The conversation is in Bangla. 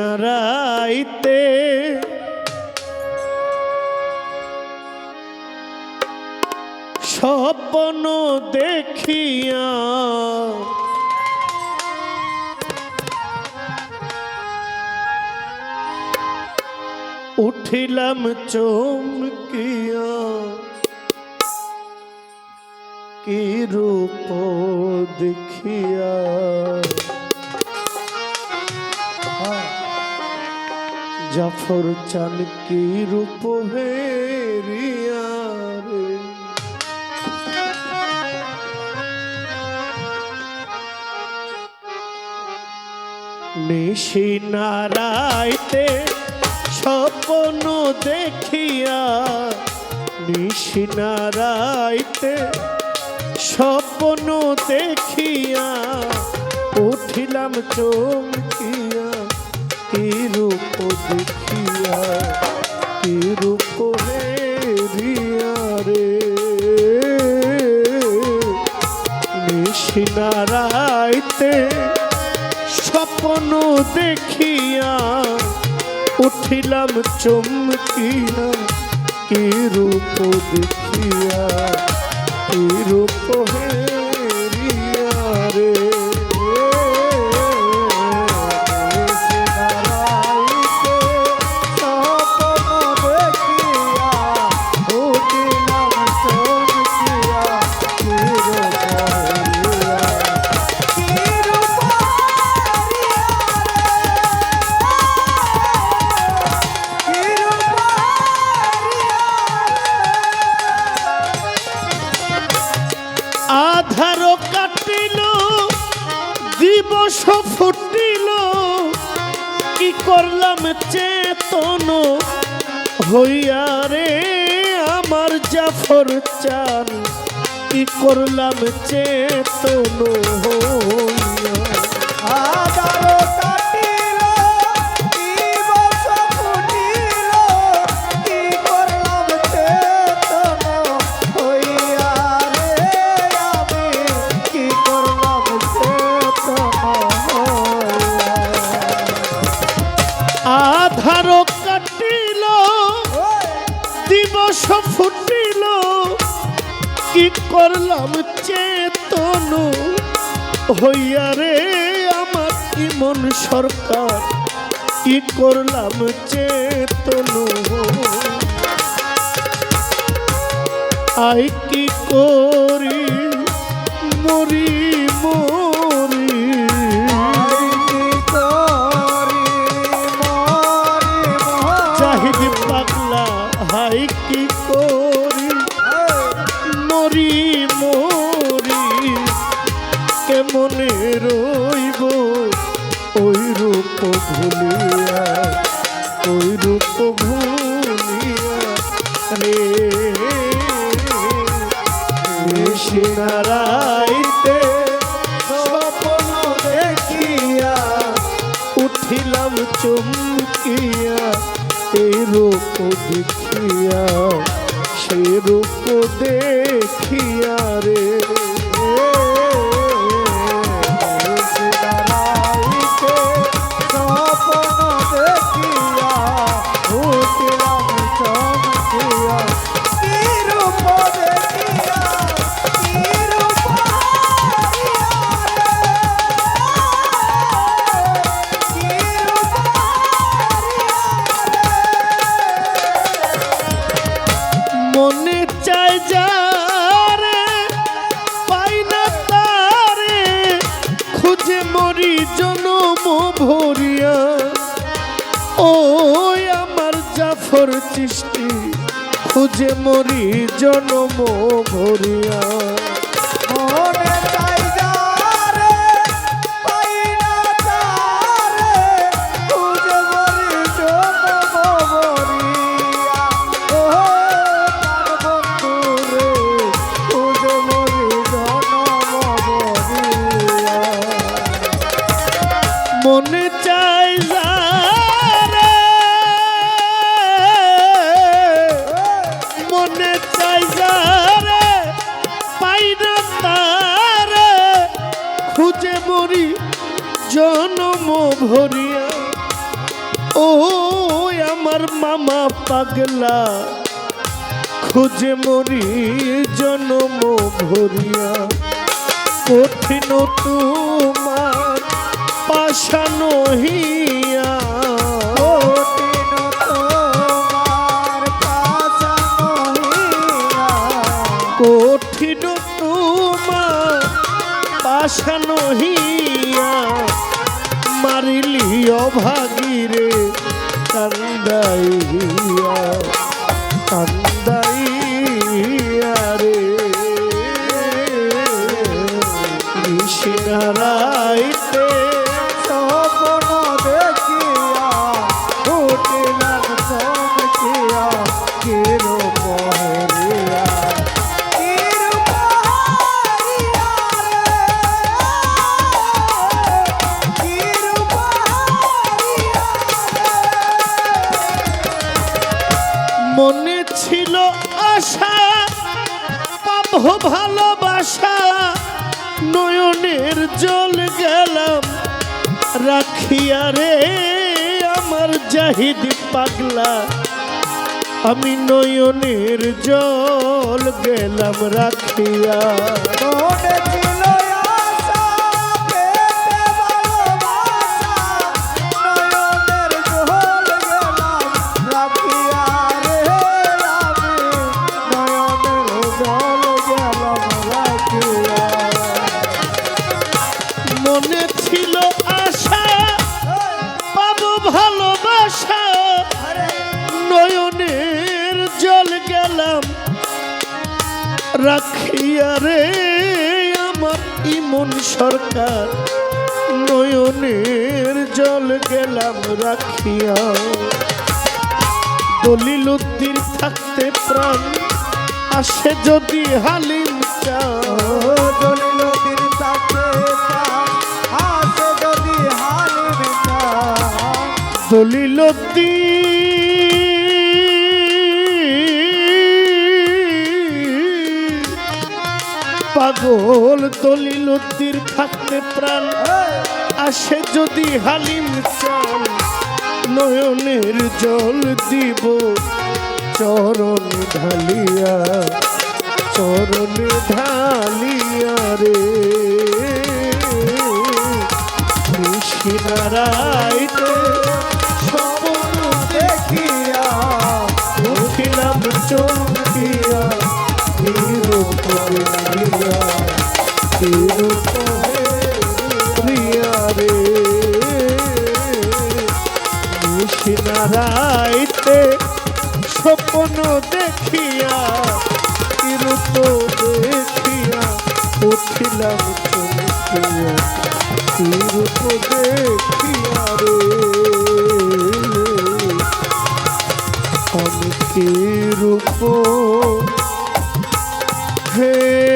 নিশিনারাইতে স্বপ্ন দেখিয়া উঠিলাম চমকিয়া কি রূপ দেখিয়া জাফর চান কি রূপ হেরিয়া রে নিশিনারাইতে স্বপ্ন দেখিয়া নিশিনারাইতে স্বপ্ন দেখিয়া উঠিলাম চমকিয়া কি রূপ দেখিয়া কি রূপ হেরিয়া রে নিশিনারাইতে স্বপ্ন দেখিয়া উঠিলাম চমকিয়া কি রূপ দেখিয়া কি রূপ হেরিয়া রে আধার কাটিল দিবস ফুটিল কি করলাম চেতন হইয়া রে আমার জাফর চান কি করলাম চেতন হইয়া আধার কাটিল দিবস ফুটিল কি করলাম চেতন হইয়া রে আমি কি করলাম চেতন আধার কাটিল দিবস ফুটিল কি করলাম চেতন হইয়া রে আমার ইমন সরকার কি করলাম চেতন আই কি করি মরি মরি চাহিদ পাগলা হাই কি করি মরি মরি কেমনে রইব ওই রূপ ভুলিয়া ওই রূপ ভুলিয়া রে নিশিনারাইতে স্বপ্ন দেখিয়া উঠিলাম চমকিয়া এই রূপ দেখিয়া সে রূপ দেখিয়া রে মনে চাই যারে পাই না তারে খুঁজে মরি জনম ভরিয়া ও আমার জাফর চিশতি খুঁজে মরি জনম ভরিয়া মনে চাই যারে পাই না তারে খুঁজে মরি জনম ভরিয়া ও প্রাণ বন্ধু রে খুঁজে মরি জনম ভরিয়া মনে চাই যারে মনে চাই যারে পাই না তারে খুঁজে মরি জনম ভরিয়া মামা পাগলা খুঁজে মরি জনম ভরিয়া কঠিন তোমার পাশান হিয়া কঠিন তোমার পাশানো হিয়া কঠিন তোমার পাশান হিয়া মারিলি অভাগীরে কান্দাইয়া কান্দাইয়া রে নিশিনারাইতে স্বপ্ন দেখিয়া উঠিলাম চমকিয়া কিরূপহরিয়া কিরূপহরিয়া রে কিরূপহরিয়া মনে ছিল আশা পাবো ভালোবাসা নয়নের জল গেলাম রাখিয়া রে আমার জাহিদ পাগলা আমি নয়নের জল গেলাম রাখিয়া মনে ছিল আশা পেতে ভালোবাসা নয়নের জল গেলাম রাখিয়া রে আমি নয়নের জল গেলাম রাখিয়া মনে ছিল আশা পাবো ভালোবাসা নয়নের জল গেলাম রাখিয়া রে আমার ইমন সরকার নয়নের জল গেলাম রাখিয়া দলিল উদ্দিন থাকতে প্রাণ আসে যদি হালিম চা দলিল দিন তাকে আসে যদি হালিম চা দলিল পাগল দলিল উদ্দিন থাকতে প্রাণ আসে যদি হালিম চান নয়নের জল দিব চরণ ঢালিয়া রে নিশিনারাইতে স্বপ্ন দেখিয়া উঠিলাম চমকিয়া প্রিয়া রে নিশিনারাইতে স্বপ্ন দেখিয়া কিরূপ দেখিয়া উঠিলাম চমকিয়া কিরূপ দেখিয়া রে আমি কিরূপ হে